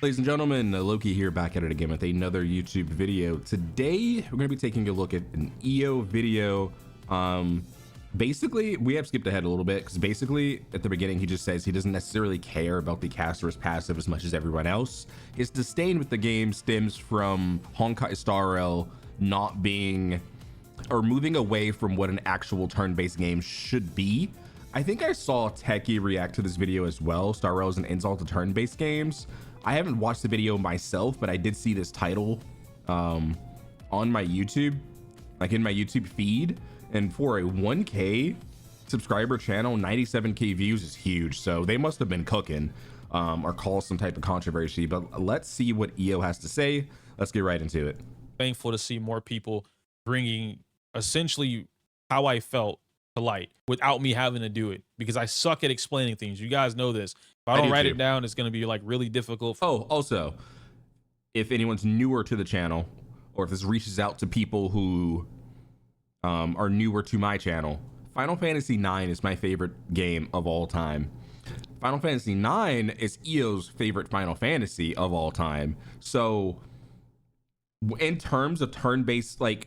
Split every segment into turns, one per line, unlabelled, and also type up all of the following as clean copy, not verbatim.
Ladies and gentlemen, Loki here, back at it again with another YouTube video. Today, we're going to be taking a look at an EO video. Basically, we have skipped ahead a little bit because basically at the beginning, he just says he doesn't necessarily care about the Castorice passive as much as everyone else. His disdain with the game stems from Honkai Star Rail not being or moving away from what an actual turn-based game should be. I think I saw Techie react to this video as well. Star Rail is an insult to turn-based games. I haven't watched the video myself, but I did see this title on my YouTube, like in my YouTube feed. And for a 1K subscriber channel, 97K views is huge. So they must have been cooking or caused some type of controversy. But let's see what EO has to say. Let's get right into it.
Thankful to see more people bringing essentially how I felt to light without me having to do it, because I suck at explaining things. You guys know this. If I don't write it down, it's going to be like really difficult.
Oh, also, if anyone's newer to the channel, or if this reaches out to people who are newer to my channel, Final Fantasy IX is my favorite game of all time. Final Fantasy IX is EO's favorite Final Fantasy of all time. So in terms of turn-based, like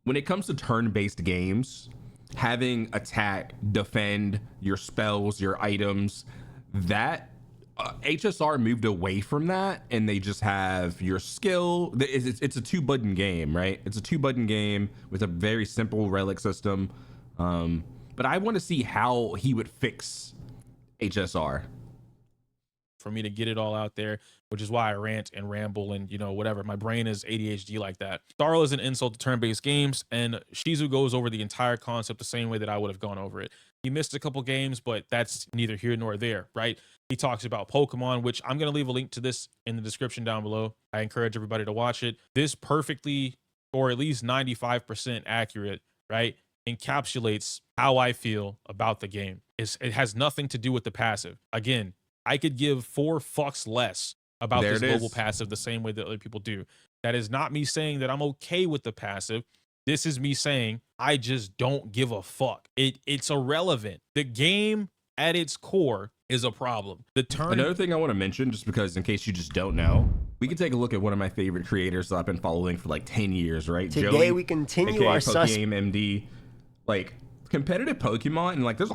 when it comes to turn-based games, having attack, defend, your spells, your items, that HSR moved away from that, and they just have your skill. It's a two-button game, right? It's a two-button game with a very simple relic system. But I want to see how he would fix HSR.
For me to get it all out there, which is why I rant and ramble and, you know, whatever. My brain is ADHD like that. Star Rail is an insult to turn-based games, and Shizu goes over the entire concept the same way that I would have gone over it. He missed a couple games, but that's neither here nor there, right? He talks about Pokemon, which I'm going to leave a link to this in the description down below. I encourage everybody to watch it. This perfectly, or at least 95% accurate, right, encapsulates how I feel about the game. It has nothing to do with the passive. Again, I could give 4 fucks less about this global passive the same way that other people do. That is not me saying that I'm okay with the passive. This is me saying I just don't give a fuck. It's irrelevant. The game at its core is a problem.
Another thing I want to mention, just because in case you just don't know, we can take a look at one of my favorite creators that I've been following for like 10 years, right?
Today
Joey,
we continue
aka
our
Pokegame MD. Like competitive Pokemon, and like there's a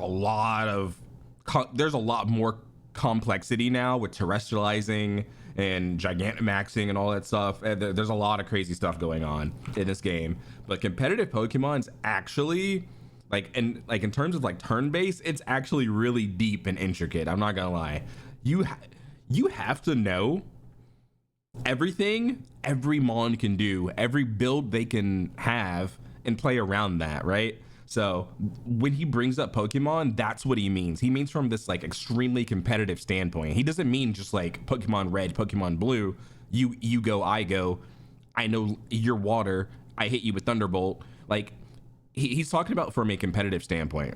lot more complexity now with terrestrializing and gigantamaxing and all that stuff. And there's a lot of crazy stuff going on in this game, but competitive Pokemon's actually in terms of like turn-based, it's actually really deep and intricate. I'm not gonna lie. You have to know everything every mon can do, every build they can have, and play around that, right? So when he brings up Pokemon, that's what he means. He means from this like extremely competitive standpoint. He doesn't mean just like Pokemon Red, Pokemon Blue, you go, I go, I know you're water, I hit you with Thunderbolt. Like he's talking about from a competitive standpoint.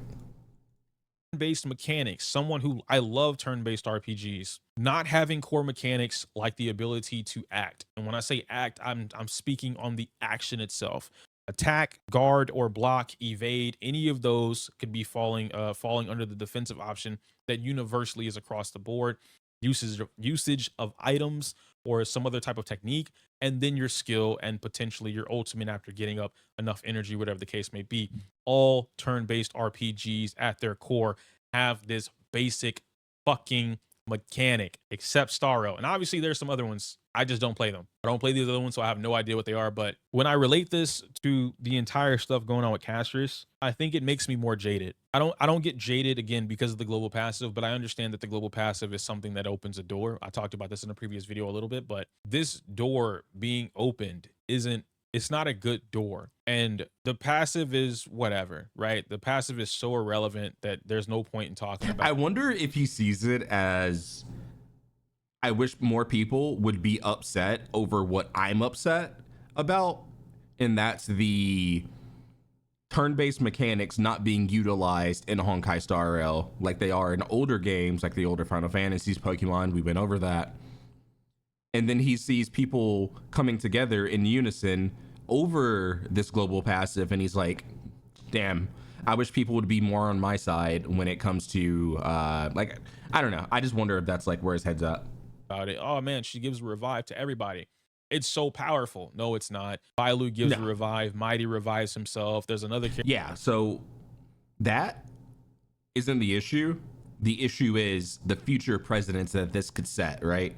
Based mechanics, someone who I love turn-based RPGs, not having core mechanics like the ability to act. And when I say act, I'm speaking on the action itself. Attack, guard, or block, evade, any of those could be falling under the defensive option that universally is across the board. Usage of items or some other type of technique, and then your skill and potentially your ultimate after getting up enough energy, whatever the case may be. All turn-based RPGs at their core have this basic fucking mechanic, except Star Rail. And obviously there's some other ones. I just don't play them. I don't play these other ones, so I have no idea what they are. But when I relate this to the entire stuff going on with Castorice, I think it makes me more jaded. I don't get jaded again because of the global passive, but I understand that the global passive is something that opens a door. I talked about this in a previous video a little bit, but this door being opened it's not a good door. And the passive is whatever, right? The passive is so irrelevant that there's no point in talking about it.
I wonder if he sees it as, I wish more people would be upset over what I'm upset about, and that's the turn-based mechanics not being utilized in Honkai Star Rail like they are in older games, like the older Final Fantasies, Pokemon. We went over that. And then he sees people coming together in unison over this global passive, and he's like, damn, I wish people would be more on my side when it comes to like, I don't know. I just wonder if that's like where his head's at.
about it. Oh man, she gives a revive to everybody. It's so powerful. No, it's not. Bailu gives a
No.
revive. Mighty revives himself. There's another character.
Yeah, so that isn't the issue. The issue is the future precedents that this could set, right?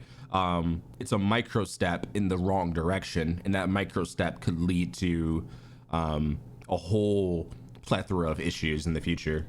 It's a micro step in the wrong direction, and that micro step could lead to a whole plethora of issues in the future.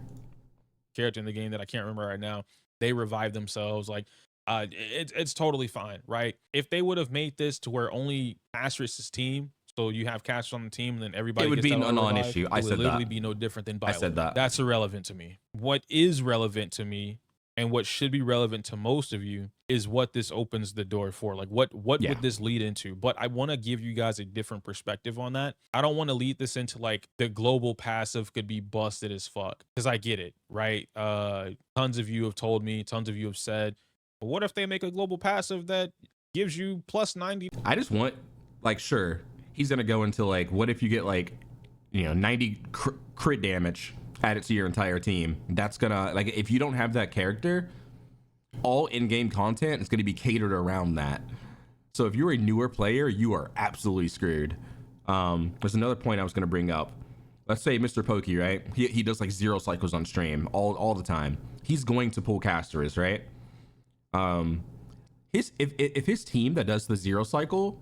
Character in the game that I can't remember right now. They revive themselves. Like, it's totally fine, right? If they would have made this to where only Castorice's team, so you have Castorice on the team, and then everybody
It would
gets
be
that
a
auto revive,
non-issue.
it
I
would
said
literally
that.
be no different than
I said
Bailu.
that.
That's irrelevant to me. What is relevant to me, and what should be relevant to most of you, is what this opens the door for. Like, what
Yeah.
would this lead into? But I want to give you guys a different perspective on that. I don't want to lead this into like the global passive could be busted as fuck, because I get it, right? Tons of you have told me, tons of you have said, but what if they make a global passive that gives you plus 90?
I just want, like, sure, he's gonna go into like, what if you get like, 90 crit damage added to your entire team? That's gonna, like, if you don't have that character, all in-game content is gonna be catered around that. So if you're a newer player, you are absolutely screwed. There's another point I was gonna bring up. Let's say Mr. Pokey, right? He does like 0 cycles on stream all the time. He's going to pull Castorice, right? If his team that does the 0 cycle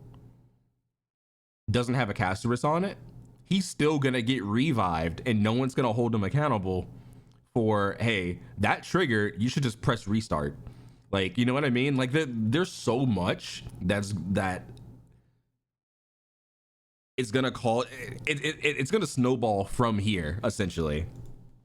doesn't have a Castorice on it, he's still gonna get revived, and no one's gonna hold him accountable for, hey, that trigger, you should just press restart. Like, you know what I mean? Like, there's so much that it's gonna call it's gonna snowball from here, essentially.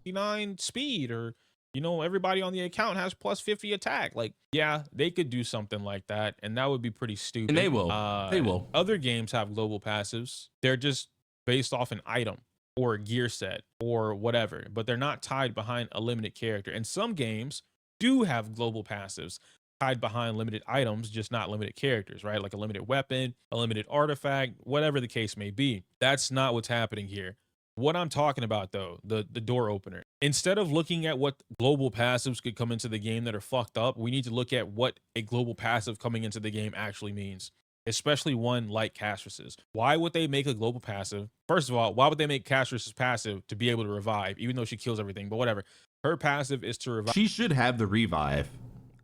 59 speed, or everybody on the account has plus 50 attack. Like, yeah, they could do something like that, and that would be pretty stupid.
And they will.
Other games have global passives. They're just based off an item or a gear set or whatever, but they're not tied behind a limited character. And some games do have global passives tied behind limited items, just not limited characters, right? Like a limited weapon, a limited artifact, whatever the case may be. That's not what's happening here. What I'm talking about, though, the door opener, instead of looking at what global passives could come into the game that are fucked up, we need to look at what a global passive coming into the game actually means, especially one like Castorice's. Why would they make a global passive? First of all, why would they make Castorice's passive to be able to revive, even though she kills everything? But whatever. Her passive is to revive.
She should have the revive.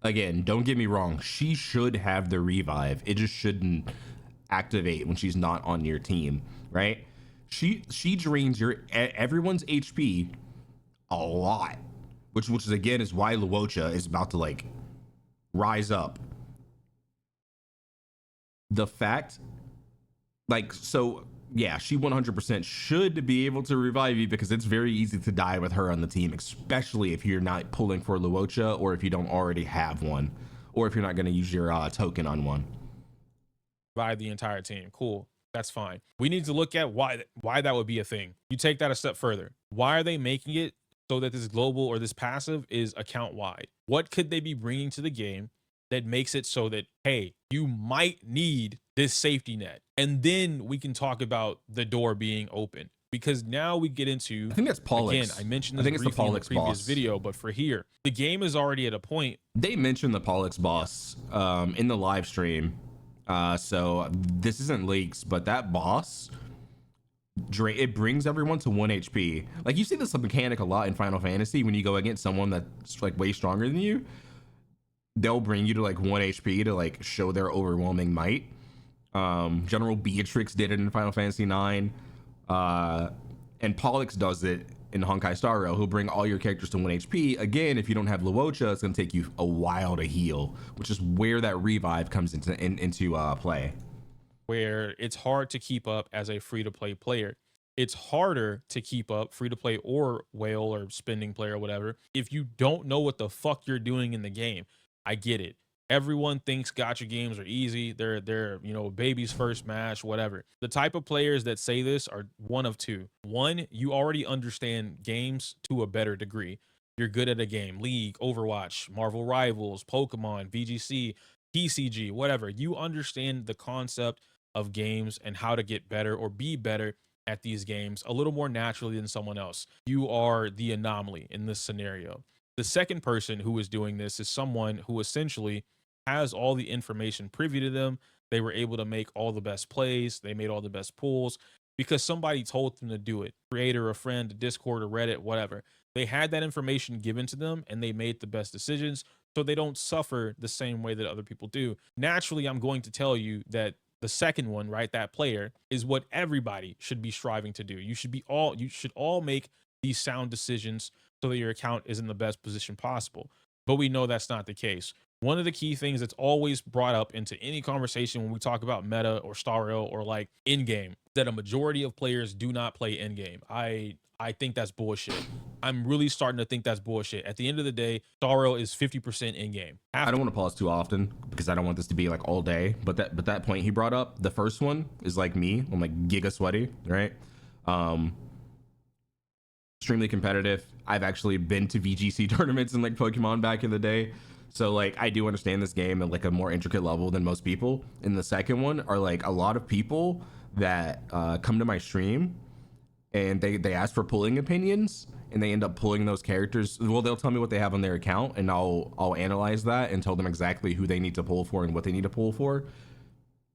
Again, don't get me wrong. She should have the revive. It just shouldn't activate when she's not on your team, right? She drains everyone's HP a lot, which is again is why Luocha is about to like rise up. The fact, like, so yeah, she 100% should be able to revive you, because it's very easy to die with her on the team, especially if you're not pulling for Luocha, or if you don't already have one, or if you're not going to use your token on one.
Revive the entire team. Cool. That's fine. We need to look at why that would be a thing. You take that a step further. Why are they making it so that this global or this passive is account wide? What could they be bringing to the game that makes it so that, hey, you might need this safety net? And then we can talk about the door being open, because now we get into,
I think that's Pollux.
Again, I mentioned this briefly in the previous video, but for here, the game is already at a point.
They mentioned the Pollux boss in the live stream. So this isn't leaks, but that boss, it brings everyone to 1 HP. Like, you see this mechanic a lot in Final Fantasy. When you go against someone that's like way stronger than you, they'll bring you to like 1 HP to like show their overwhelming might. General Beatrix did it in Final Fantasy 9, and Pollux does it in Honkai Star Rail. He'll bring all your characters to 1 HP. Again, if you don't have Luocha, it's going to take you a while to heal, which is where that revive comes into play.
Where it's hard to keep up as a free-to-play player. It's harder to keep up, free-to-play or whale or spending player or whatever, if you don't know what the fuck you're doing in the game. I get it. Everyone thinks gacha games are easy. They're baby's first match, whatever. The type of players that say this are one of two. One, you already understand games to a better degree. You're good at a game. League, Overwatch, Marvel Rivals, Pokemon, VGC, TCG, whatever. You understand the concept of games and how to get better or be better at these games a little more naturally than someone else. You are the anomaly in this scenario. The second person who is doing this is someone who essentially has all the information privy to them. They were able to make all the best plays. They made all the best pulls because somebody told them to do it. Creator, a friend, a Discord, or Reddit, whatever. They had that information given to them and they made the best decisions so they don't suffer the same way that other people do. Naturally, I'm going to tell you that the second one, right, that player is what everybody should be striving to do. You should all make these sound decisions so that your account is in the best position possible. But we know that's not the case. One of the key things that's always brought up into any conversation when we talk about meta or Star Rail or like in-game, that a majority of players do not play in-game. I think that's bullshit. I'm really starting to think that's bullshit. At the end of the day, Star Rail is 50% in-game.
I don't want to pause too often because I don't want this to be like all day. But that point he brought up, the first one is like me. I'm like giga sweaty, right? Extremely competitive. I've actually been to VGC tournaments in like Pokemon back in the day. So like I do understand this game at like a more intricate level than most people. And the second one are like a lot of people that come to my stream and they ask for pulling opinions and they end up pulling those characters. Well, they'll tell me what they have on their account and I'll analyze that and tell them exactly who they need to pull for and what they need to pull for.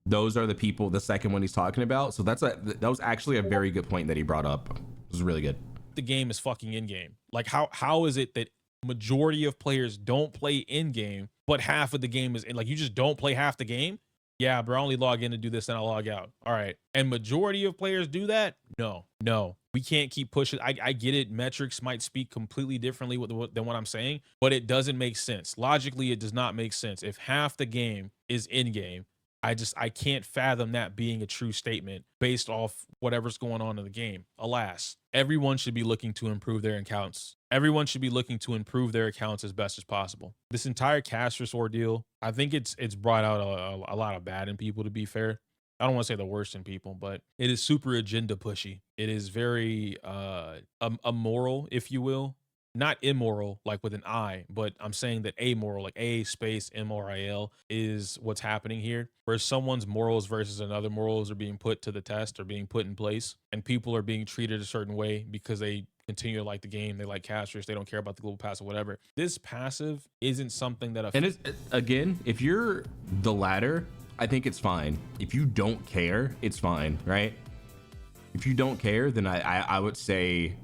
Those are the people, the second one he's talking about. So that was actually a very good point that he brought up. It was really good.
The game is fucking in-game. Like how is it that majority of players don't play in-game, but half of the game is in? Like, you just don't play half the game? Yeah, bro, I only log in to do this and I log out. All right. And majority of players do that? No. We can't keep pushing. I get it. Metrics might speak completely differently than what I'm saying, but it doesn't make sense. Logically, it does not make sense. If half the game is in-game, I can't fathom that being a true statement based off whatever's going on in the game. Alas, everyone should be looking to improve their accounts. Everyone should be looking to improve their accounts as best as possible. This entire Castorice ordeal, I think it's brought out a lot of bad in people, to be fair. I don't want to say the worst in people, but it is super agenda pushy. It is very immoral, if you will. Not immoral, like with an I, but I'm saying that amoral, like A space MRIL, is what's happening here, where someone's morals versus another morals are being put to the test or being put in place, and people are being treated a certain way because they continue to like the game, they like Castorice, they don't care about the global pass or whatever. This passive isn't something that
and it's, again, if you're the latter, I think it's fine. If you don't care, it's fine, right? If you don't care, then I would say,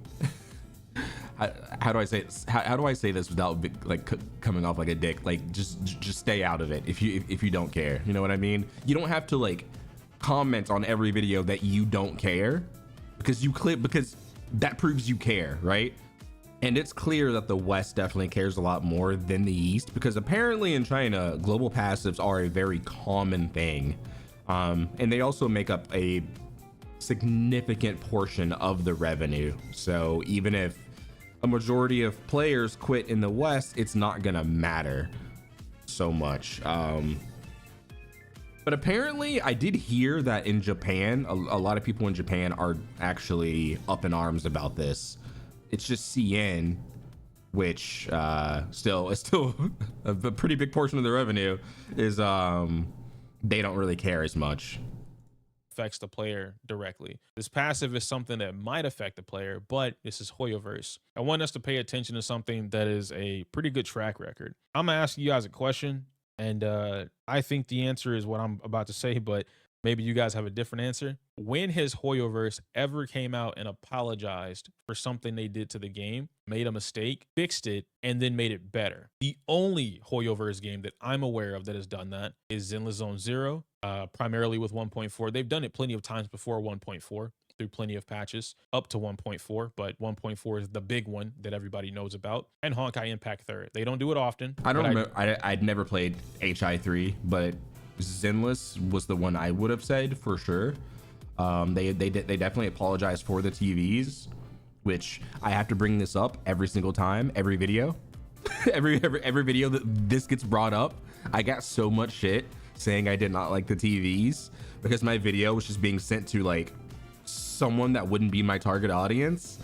how do I say this? How do I say this without like coming off like a dick? Like just stay out of it if you don't care. You know what I mean? You don't have to like comment on every video that you don't care because that proves you care, right? And it's clear that the West definitely cares a lot more than the East, because apparently in China, global passives are a very common thing. And they also make up a significant portion of the revenue. So even if a majority of players quit in the West, it's not gonna matter so much. But apparently I did hear that in Japan, a lot of people in Japan are actually up in arms about this. It's just CN, which still a pretty big portion of the revenue is they don't really care as much.
Affects the player directly. This passive is something that might affect the player, but this is Hoyoverse. I want us to pay attention to something that is a pretty good track record. I'm gonna ask you guys a question, and I think the answer is what I'm about to say, but maybe you guys have a different answer. When has Hoyoverse ever came out and apologized for something they did to the game, made a mistake, fixed it, and then made it better? The only Hoyoverse game that I'm aware of that has done that is Zenless Zone Zero, primarily with 1.4. They've done it plenty of times before 1.4 through plenty of patches up to 1.4, but 1.4 is the big one that everybody knows about. And Honkai Impact Third. They don't do it often.
I don't remember. I'd never played HI3, but Zenless was the one I would have said for sure. They definitely apologized for the TVs, which I have to bring this up every single time, every video. every video that this gets brought up, I got so much shit saying I did not like the TVs because my video was just being sent to like someone that wouldn't be my target audience.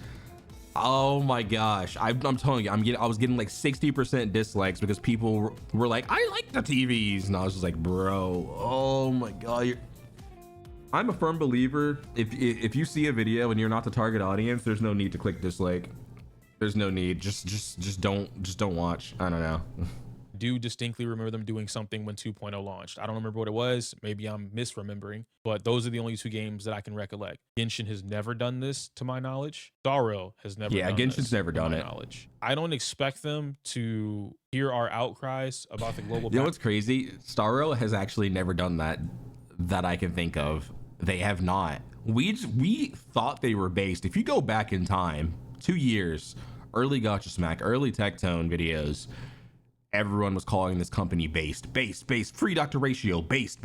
Oh my gosh, I'm telling you, I was getting like 60% dislikes because people were like, I like the TVs, and I was just like, bro, oh my god. I'm a firm believer, if you see a video and you're not the target audience, there's no need to click dislike. There's no need. Just don't watch. I don't know.
Do distinctly remember them doing something when 2.0 launched. I don't remember what it was. Maybe I'm misremembering, but those are the only two games that I can recollect. Genshin has never done this to my knowledge. Star Rail has never
Yeah,
done
Genshin's
this
never
to
done
my
it.
knowledge. I don't expect them to hear our outcries about the global
You know what's crazy? Star Rail has actually never done that that I can think of. They have not. We thought they were based. If you go back in time, 2 years, early Gacha Smack, early Tectone videos, everyone was calling this company based, free doctor ratio, based.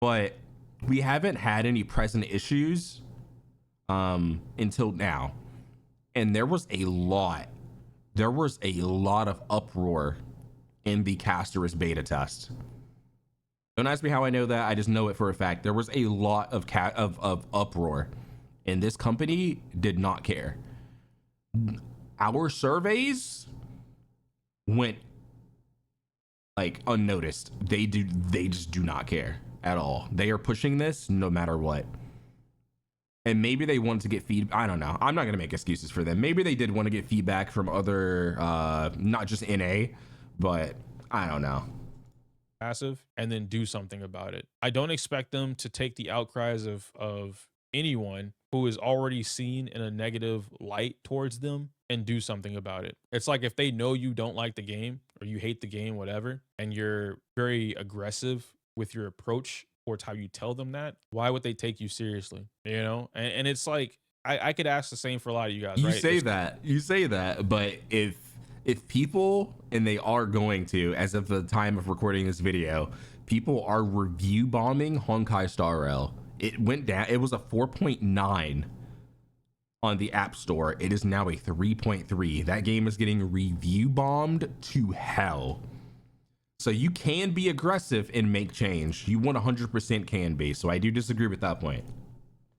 But we haven't had any present issues until now. And there was a lot of uproar in the Castorice beta test. Don't ask me how I know that. I just know it for a fact. There was a lot of uproar, and this company did not care. Our surveys went like unnoticed. They just do not care at all. They are pushing this no matter what. And maybe they wanted to get feedback. I don't know. I'm not gonna make excuses for them. Maybe they did want to get feedback from other, not just NA, but I don't know.
passive and then do something about it. I don't expect them to take the outcries of anyone who is already seen in a negative light towards them and do something about it. It's like if they know you don't like the game or you hate the game, whatever, and you're very aggressive with your approach towards how you tell them that, why would they take you seriously? You know? And it's like I could ask the same for a lot of you guys,
You
right?
say that, but if people, and they are going to, as of the time of recording this video, people are review bombing Honkai Star Rail. It went down. It was a 4.9 on the App Store. It is now a 3.3. That game is getting review bombed to hell. So you can be aggressive and make change. You 100% can be. So I do disagree with that point.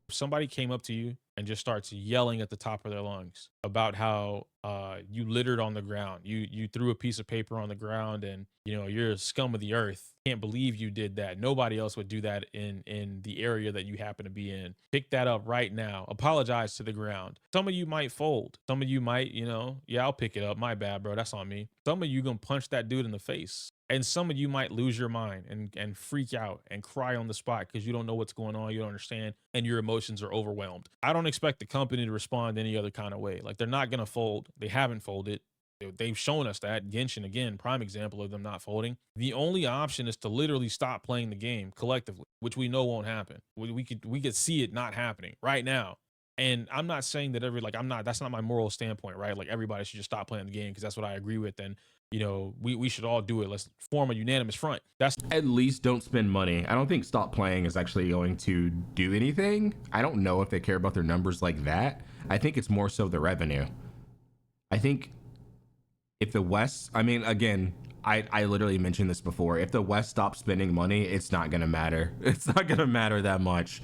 If somebody came up to you and just starts yelling at the top of their lungs about how you littered on the ground, you threw a piece of paper on the ground, and you know you're a scum of the earth. Can't believe you did that. Nobody else would do that in the area that you happen to be in. Pick that up right now. Apologize to the ground. Some of you might fold. Some of you might, you know, yeah, I'll pick it up. My bad, bro. That's on me. Some of you gonna punch that dude in the face. And some of you might lose your mind and freak out and cry on the spot because you don't know what's going on, you don't understand, and your emotions are overwhelmed. I don't expect the company to respond any other kind of way. Like they're not gonna fold. They haven't folded. They've shown us that. Genshin, again, prime example of them not folding. The only option is to literally stop playing the game collectively, which we know won't happen. We could see it not happening right now. And I'm not saying that that's not my moral standpoint, right? Like everybody should just stop playing the game because that's what I agree with. And you know, we should all do it. Let's form a unanimous front. That's
At least don't spend money. I don't think stop playing is actually going to do anything. I don't know if they care about their numbers like that. I think it's more so the revenue. I think if the West, I mean, again, I literally mentioned this before. If the West stops spending money, it's not going to matter. It's not going to matter that much.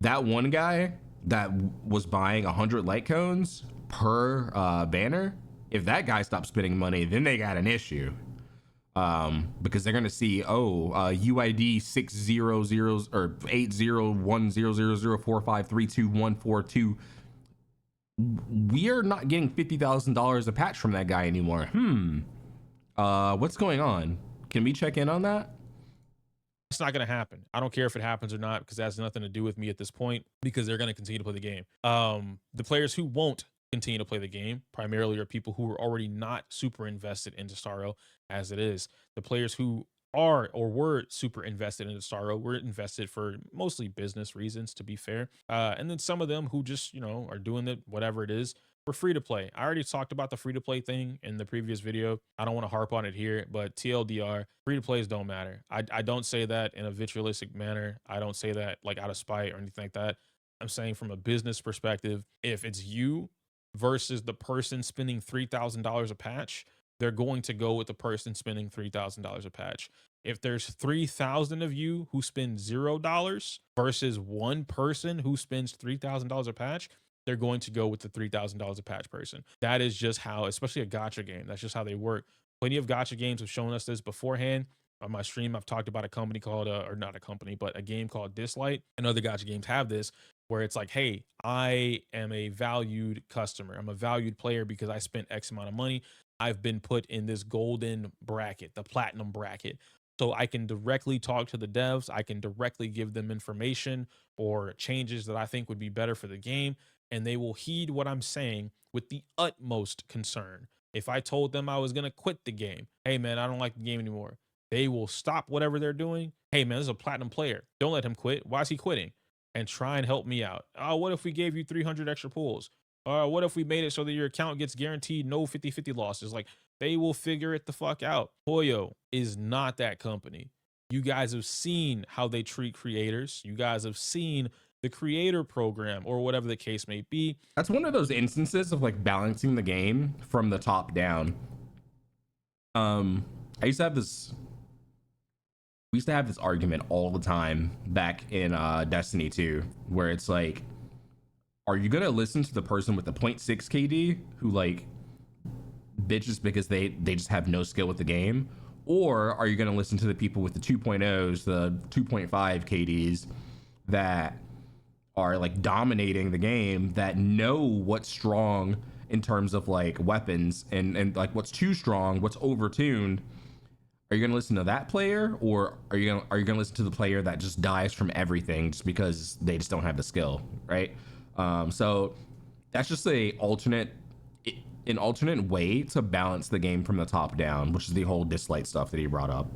That one guy that was buying 100 light cones per banner, if that guy stops spending money, then they got an issue. Because they're gonna see, UID 600 or 8010004532142. We are not getting $50,000 a patch from that guy anymore. What's going on? Can we check in on that?
It's not going to happen. I don't care if it happens or not because that has nothing to do with me at this point because they're going to continue to play the game. The players who won't continue to play the game primarily are people who are already not super invested into Star Rail as it is. The players who are or were super invested into Star Rail were invested for mostly business reasons, to be fair. And then some of them who just, you know, are doing it, whatever it is, for free to play. I already talked about the free to play thing in the previous video. I don't want to harp on it here, but TLDR, free to plays don't matter. I don't say that in a vitriolic manner. I don't say that like out of spite or anything like that. I'm saying from a business perspective, if it's you versus the person spending $3,000 a patch, they're going to go with the person spending $3,000 a patch. If there's 3,000 of you who spend $0 versus one person who spends $3,000 a patch, they're going to go with the $3,000 a patch person. That is just how, especially a gacha game, that's just how they work. Plenty of gacha games have shown us this beforehand. On my stream, I've talked about a company called, or not a company, but a game called Dislight, and other gacha games have this, where it's like, hey, I am a valued customer. I'm a valued player because I spent X amount of money. I've been put in this golden bracket, the platinum bracket. So I can directly talk to the devs. I can directly give them information or changes that I think would be better for the game. And they will heed what I'm saying with the utmost concern. If I told them I was going to quit the game, hey man, I don't like the game anymore, they will stop whatever they're doing. Hey man, this is a platinum player. Don't let him quit. Why is he quitting? And try and help me out. Oh, what if we gave you 300 extra pulls? What if we made it so that your account gets guaranteed no 50-50 losses? Like, they will figure it the fuck out. Poyo is not that company. You guys have seen how they treat creators. You guys have seen the creator program or whatever the case may be.
That's one of those instances of like balancing the game from the top down. I used to have this we used to have this argument all the time back in Destiny 2, where it's like, are you gonna listen to the person with the 0.6 KD who like bitches because they just have no skill with the game, or are you gonna listen to the people with the 2.0s, the 2.5 KDs that are like dominating the game, that know what's strong in terms of like weapons and like what's too strong, what's overtuned? Are you gonna listen to that player, or are you gonna listen to the player that just dies from everything just because they just don't have the skill, right? So that's just an alternate way to balance the game from the top down, which is the whole dislike stuff that he brought up.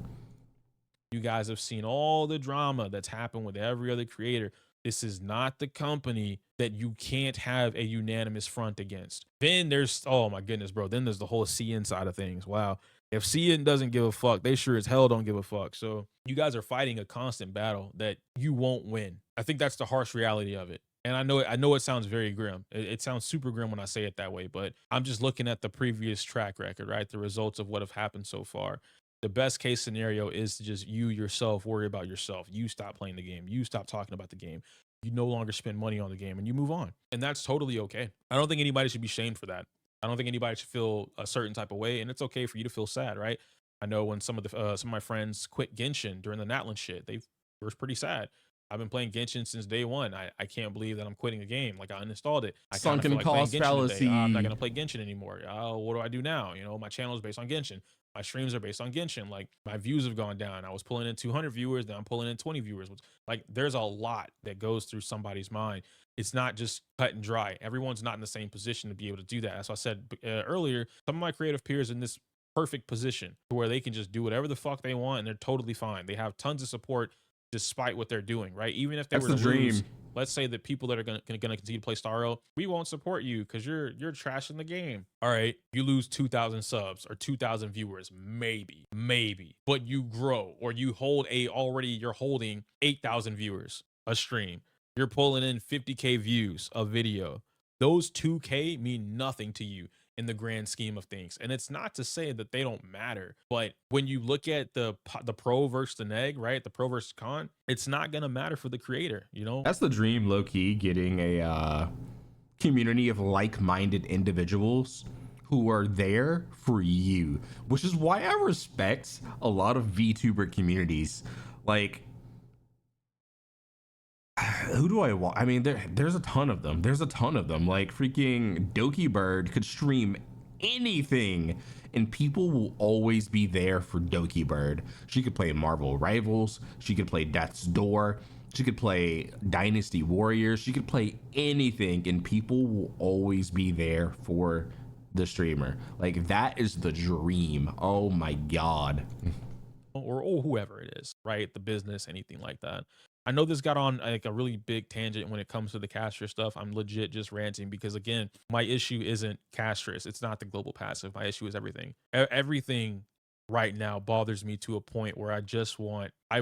You guys have seen all the drama that's happened with every other creator. This is not the company that you can't have a unanimous front against. Then there's, oh my goodness, bro. Then there's the whole CN side of things. Wow. If CN doesn't give a fuck, they sure as hell don't give a fuck. So you guys are fighting a constant battle that you won't win. I think that's the harsh reality of it. And I know it sounds very grim. It sounds super grim when I say it that way, but I'm just looking at the previous track record, right? The results of what have happened so far. The best case scenario is to just you yourself worry about yourself. You stop playing the game. You stop talking about the game. You no longer spend money on the game and you move on. And that's totally okay. I don't think anybody should be shamed for that. I don't think anybody should feel a certain type of way, and it's okay for you to feel sad, right? I know when some of my friends quit Genshin during the Natlan shit, they were pretty sad. I've been playing Genshin since day one. I can't believe that I'm quitting a game. Like, I uninstalled it. I kind of feel
Sunken
like playing
cost
Genshin
fallacy.
today. I'm not gonna play Genshin anymore. Oh, what do I do now? You know, my channel is based on Genshin. My streams are based on Genshin. Like, my views have gone down. I was pulling in 200 viewers, then I'm pulling in 20 viewers. Like, there's a lot that goes through somebody's mind. It's not just cut and dry. Everyone's not in the same position to be able to do that. As I said earlier, some of my creative peers in this perfect position where they can just do whatever the fuck they want and they're totally fine. They have tons of support despite what they're doing, right? Even if they
That's
were
the
to lose,
dream.
let's say that people that are gonna continue to play Star Rail, we won't support you because you're trashing the game. All right, you lose 2,000 subs or 2,000 viewers, maybe, but you grow, or you hold you're holding 8,000 viewers a stream. You're pulling in 50K views a video. Those 2K mean nothing to you in the grand scheme of things. And it's not to say that they don't matter, but when you look at the pro versus the neg, right? The pro versus con, it's not going to matter for the creator, you know?
That's the dream, low key, getting a community of like-minded individuals who are there for you, which is why I respect a lot of VTuber communities. Like, who do I want? I mean, there's a ton of them. Like, freaking Doki Bird could stream anything and people will always be there for Doki Bird. She could play Marvel Rivals, she could play Death's Door, she could play Dynasty Warriors, she could play anything and people will always be there for the streamer. Like, that is the dream. Oh my god.
Or whoever it is, right? The business, anything like that. I know this got on like a really big tangent when it comes to the Castorice stuff. I'm legit just ranting because, again, my issue isn't Castorice. It's not the global passive. My issue is everything. Everything right now bothers me to a point where I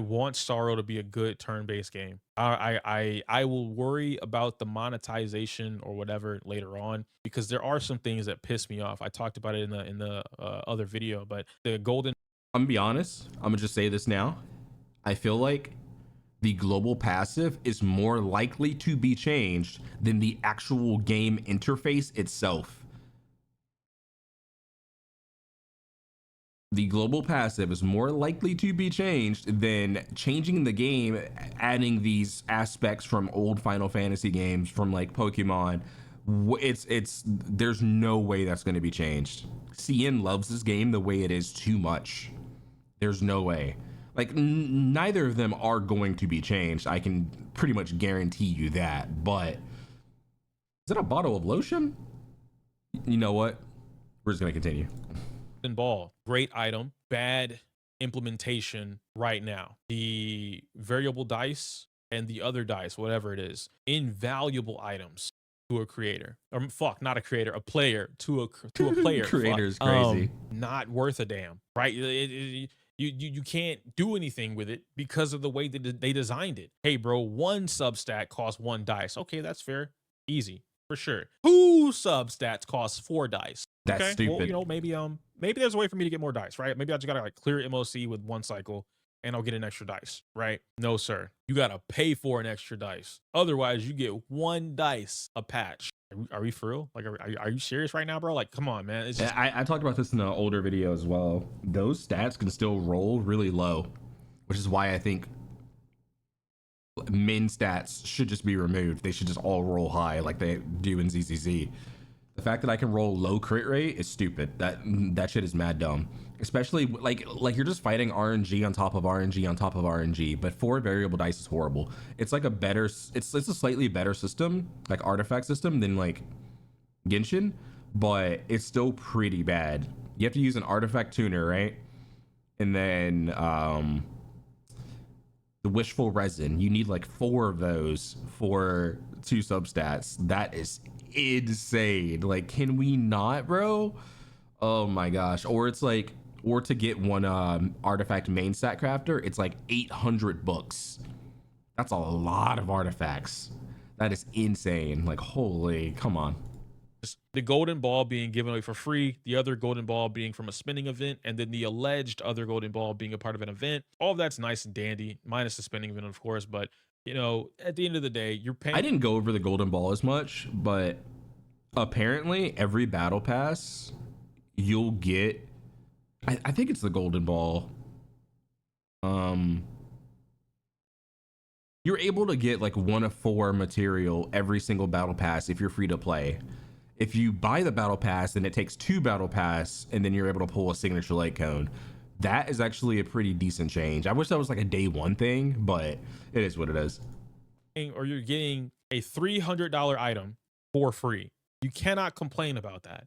want Star Rail to be a good turn-based game. I will worry about the monetization or whatever later on because there are some things that piss me off. I talked about it in the other video, but the golden.
I'm gonna be honest. I'm gonna just say this now. I feel like the global passive is more likely to be changed than the actual game interface itself. The global passive is more likely to be changed than changing the game, adding these aspects from old Final Fantasy games, from like Pokemon, It's there's no way that's going to be changed. CN loves this game the way it is too much. There's no way. Like neither of them are going to be changed. I can pretty much guarantee you that. But is it a bottle of lotion? You know what? We're just gonna continue.
Ball, great item, bad implementation right now. The variable dice and the other dice, whatever it is, invaluable items to a creator. Or fuck, not a creator, a player to a player.
Creator's crazy.
Not worth a damn, right? You can't do anything with it because of the way that they designed it. Hey, bro, one substat costs 1 dice. Okay, that's fair, easy for sure. 2 substats costs 4 dice.
That's
okay,
stupid.
well, you know, maybe there's a way for me to get more dice, right? Maybe I just gotta like clear MOC with 1 cycle and I'll get an extra dice, right? No, sir. You gotta pay for an extra dice. Otherwise, you get 1 dice a patch. Are we for real? Like, are you serious right now, bro? Like, come on, man. It's just...
I talked about this in an older video as well. Those stats can still roll really low, which is why I think min stats should just be removed. They should just all roll high like they do in ZZZ. The fact that I can roll low crit rate is stupid. That shit is mad dumb. Especially like you're just fighting RNG on top of RNG on top of RNG. But 4 variable dice is horrible. It's like it's a slightly better system, like artifact system, than like Genshin, but it's still pretty bad. You have to use an artifact tuner, right? And then the wishful resin. You need like 4 of those for 2 substats. That is insane. Like, can we not, bro? Oh my gosh. Or it's like, or to get 1 artifact main stat crafter, it's like 800 books. That's a lot of artifacts. That is insane. Like, holy, come on.
The golden ball being given away for free, the other golden ball being from a spinning event, and then the alleged other golden ball being a part of an event. All of that's nice and dandy, minus the spinning event, of course. But, you know, at the end of the day, you're paying.
I didn't go over the golden ball as much, but apparently every battle pass you'll get, I think it's the golden ball. You're able to get like 1 of 4 material every single battle pass if you're free to play. If you buy the battle pass, then it takes 2 battle pass, and then you're able to pull a signature light cone. That is actually a pretty decent change. I wish that was like a day 1 thing, but it is what it is.
Or you're getting a $300 item for free. You cannot complain about that.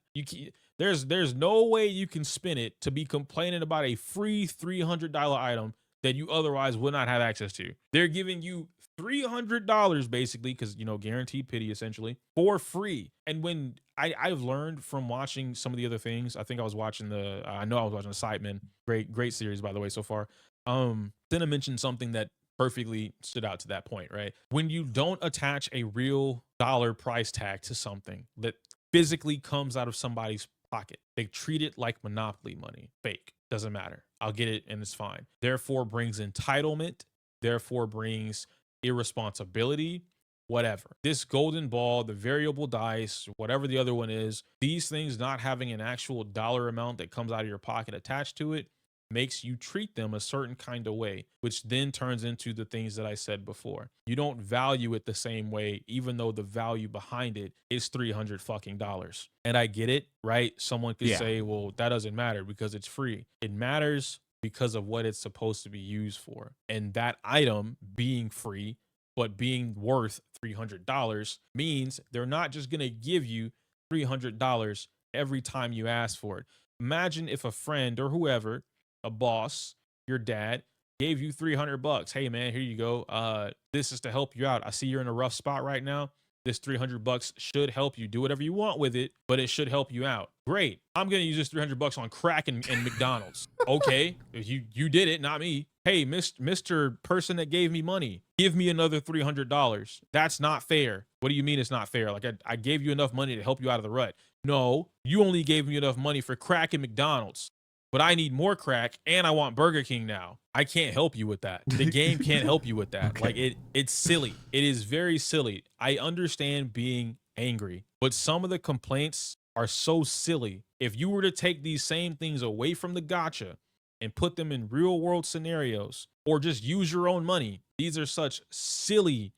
There's no way you can spin it to be complaining about a free $300 item that you otherwise would not have access to. They're giving you $300 basically, because, you know, guaranteed pity essentially, for free. And when I've learned from watching some of the other things, I think I was watching the Sidemen, great series by the way so far. Then I mentioned something that perfectly stood out to that point, right? When you don't attach a real dollar price tag to something that physically comes out of somebody's pocket, they treat it like monopoly money. Fake, doesn't matter, I'll get it and it's fine. Therefore brings entitlement, therefore brings irresponsibility, whatever. This golden ball, the variable dice, whatever the other one is, these things not having an actual dollar amount that comes out of your pocket attached to it makes you treat them a certain kind of way, which then turns into the things that I said before. You don't value it the same way, even though the value behind it is $300 fucking dollars. And I get it, right? Someone could say, well, that doesn't matter because it's free. It matters because of what it's supposed to be used for. And that item being free, but being worth $300 means they're not just going to give you $300 every time you ask for it. Imagine if a friend or whoever, a boss, your dad, gave you $300. Hey man, here you go. This is to help you out. I see you're in a rough spot right now. This $300 should help you. Do whatever you want with it, but it should help you out. Great. I'm gonna use this $300 on crack and McDonald's. Okay, you did it, not me. Hey, Mr. Person that gave me money, give me another $300. That's not fair. What do you mean it's not fair? Like I gave you enough money to help you out of the rut. No, you only gave me enough money for crack and McDonald's. But I need more crack and I want Burger King now. I can't help you with that. The game can't help you with that. Okay. Like it's silly. It is very silly. I understand being angry, but some of the complaints are so silly. If you were to take these same things away from the gacha and put them in real world scenarios or just use your own money, these are such silly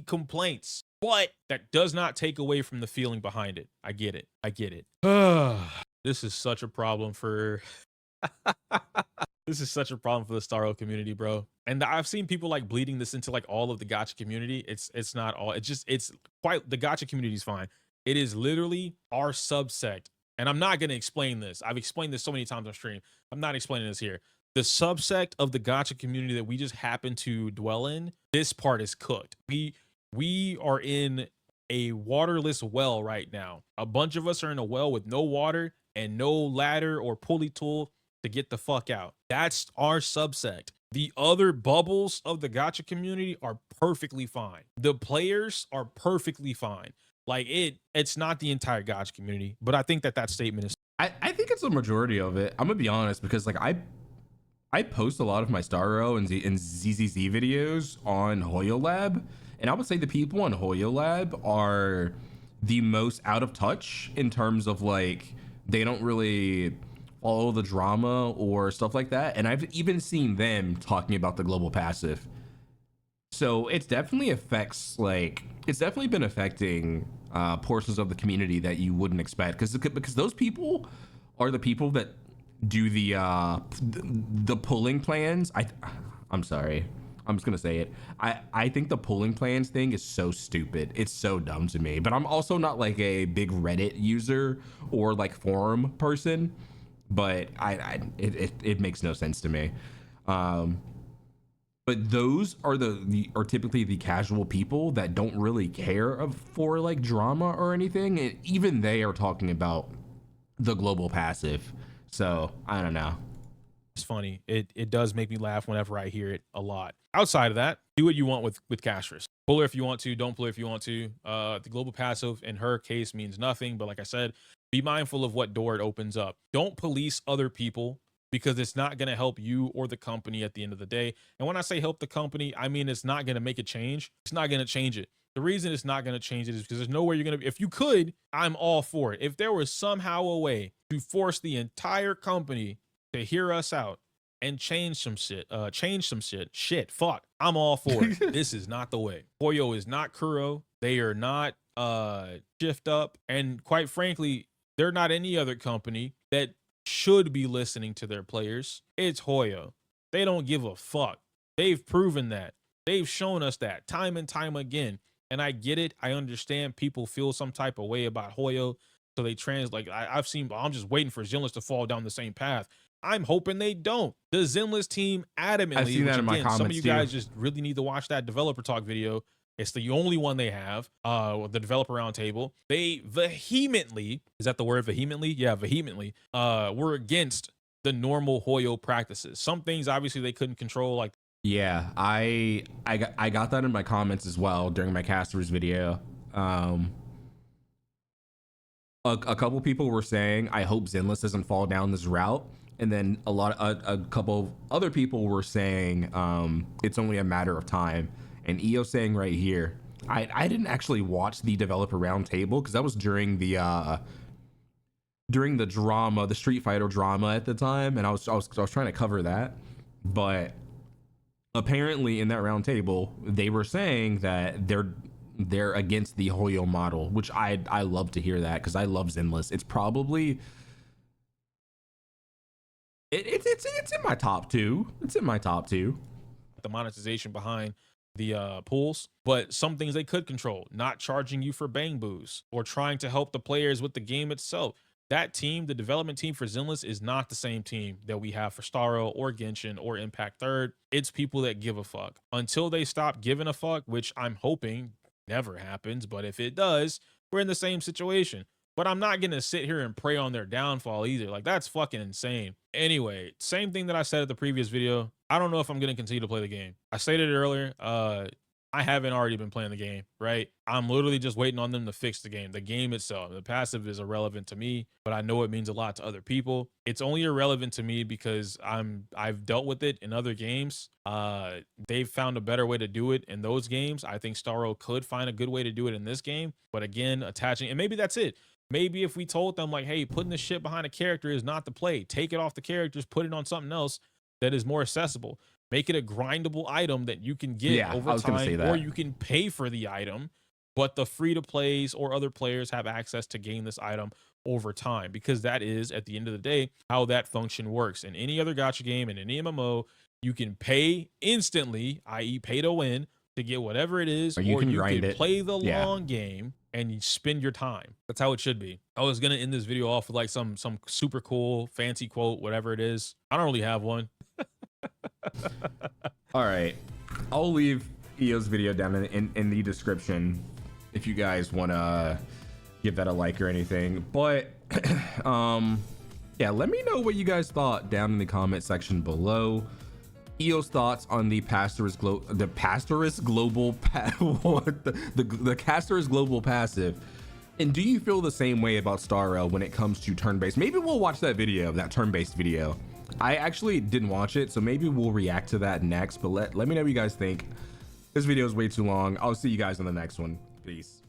complaints. but that does not take away from the feeling behind it. I get it. I get it. This is such a problem for this is such a problem for the Star Rail community, bro. And I've seen people like bleeding this into like all of the Gacha community. It's not all. It's quite the Gacha community is fine. It is literally our subsect. And I'm not gonna explain this. I've explained this so many times on stream. I'm not explaining this here. The subsect of the Gacha community that we just happen to dwell in, this part is cooked. We are in a waterless well right now. A bunch of us are in a well with no water and no ladder or pulley tool to get the fuck out. That's our subsect. The other bubbles of the Gacha community are perfectly fine. The players are perfectly fine. Like it's not the entire Gacha community, but I think that statement is.
I think it's a majority of it. I'm gonna be honest, because like I post a lot of my Star Rail and ZZZ videos on Hoyo Lab, and I would say the people on Hoyo Lab are the most out of touch in terms of like they don't really follow the drama or stuff like that. And I've even seen them talking about the global passive. So it's definitely affects it's definitely been affecting portions of the community that you wouldn't expect, because those people are the people that do the pulling plans. I'm sorry, I'm just gonna say it. I think the pulling plans thing is so stupid. It's so dumb to me. But I'm also not like a big Reddit user or like forum person. But it makes no sense to me. But those are are typically the casual people that don't really care for like drama or anything. And even they are talking about the global passive. So I don't know.
It's funny. It does make me laugh whenever I hear it a lot. Outside of that, do what you want with Castorice. Pull her if you want to, don't pull her if you want to. The global passive in her case means nothing, but like I said, be mindful of what door it opens up. Don't police other people, because it's not going to help you or the company at the end of the day. And when I say help the company, I mean it's not going to make a change. It's not going to change it. The reason it's not going to change it is because there's nowhere you're going to be. If you could, I'm all for it. If there was somehow a way to force the entire company to hear us out and change some shit, fuck, I'm all for it. This is not the way. Hoyo is not Kuro. They are not Shift Up. And quite frankly, they're not any other company that should be listening to their players. It's Hoyo. They don't give a fuck. They've proven that. They've shown us that time and time again. And I get it. I understand people feel some type of way about Hoyo. So they I'm just waiting for Zenless to fall down the same path. I'm hoping they don't. The Zenless team adamantly,
I've seen that in my comments,
some of you guys just really need to watch that developer talk video. It's the only one they have, the developer roundtable. They vehemently, is that the word, vehemently? Yeah, vehemently, were against the normal Hoyo practices. Some things obviously they couldn't control, like.
Yeah, I got that in my comments as well during my Castorice video. A couple people were saying, I hope Zenless doesn't fall down this route. And then a couple of other people were saying it's only a matter of time. And EO saying right here, I didn't actually watch the developer roundtable because that was during the drama, the Street Fighter drama at the time, and I was trying to cover that. But apparently in that roundtable, they were saying that they're against the Hoyo model, which I love to hear that, because I love Zenless. It's probably it's in my top two. It's in my top two.
The monetization behind the pools, but some things they could control, not charging you for bang boos or trying to help the players with the game itself. That team, the development team for Zenless, is not the same team that we have for Star Rail or Genshin or Impact Third. It's people that give a fuck. Until they stop giving a fuck, which I'm hoping never happens, but if it does, we're in the same situation. But I'm not gonna sit here and pray on their downfall either. Like, that's fucking insane. Anyway, same thing that I said at the previous video. I don't know if I'm gonna continue to play the game. I stated it earlier. I haven't already been playing the game, right? I'm literally just waiting on them to fix the game. The game itself, the passive is irrelevant to me, but I know it means a lot to other people. It's only irrelevant to me because I've dealt with it in other games. They've found a better way to do it in those games. I think Star Rail could find a good way to do it in this game, but again, attaching, and maybe that's it. Maybe if we told them like, hey, putting this shit behind a character is not the play. Take it off the characters, put it on something else that is more accessible. Make it a grindable item that you can get over time, or you can pay for the item but the free to plays or other players have access to gain this item over time, because that is, at the end of the day, how that function works. In any other gacha game, in any MMO, you can pay instantly, i.e. pay to win, to get whatever it is,
Or you can grind it.
play the
Yeah.
long game and you spend your time. That's how it should be. I was gonna end this video off with like some super cool fancy quote, whatever it is. I don't really have one.
All right, I'll leave EO's video down in the description if you guys want to give that a like or anything. But yeah, let me know what you guys thought down in the comment section below. EO's thoughts on the Castorice global passive, and do you feel the same way about Star Rail when it comes to turn-based? Maybe we'll watch that video, that turn-based video. I actually didn't watch it, so maybe we'll react to that next, but let me know what you guys think. This video is way too long. I'll see you guys in the next one. Peace.